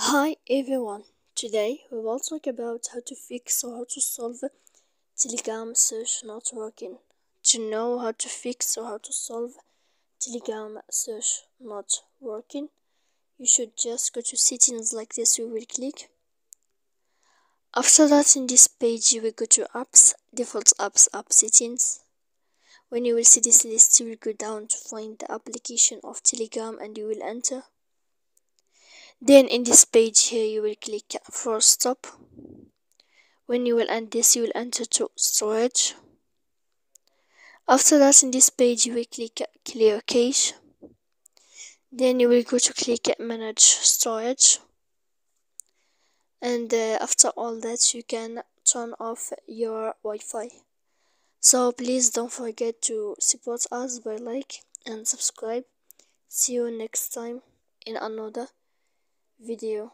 Hi everyone, today we will talk about how to fix or how to solve Telegram search not working. To know how to fix or how to solve Telegram search not working, you should just go to settings like this. You will click. After that, in this page you will go to apps, default apps, app settings. When you will see this list, you will go down to find the application of Telegram and you will enter. Then in this page here you will click for stop. When you will end this, you will enter to storage. After that, in this page you will click clear cache. Then you will go to click manage storage, and after all that you can turn off your Wi-Fi. So please don't forget to support us by like and subscribe. See you next time in another video.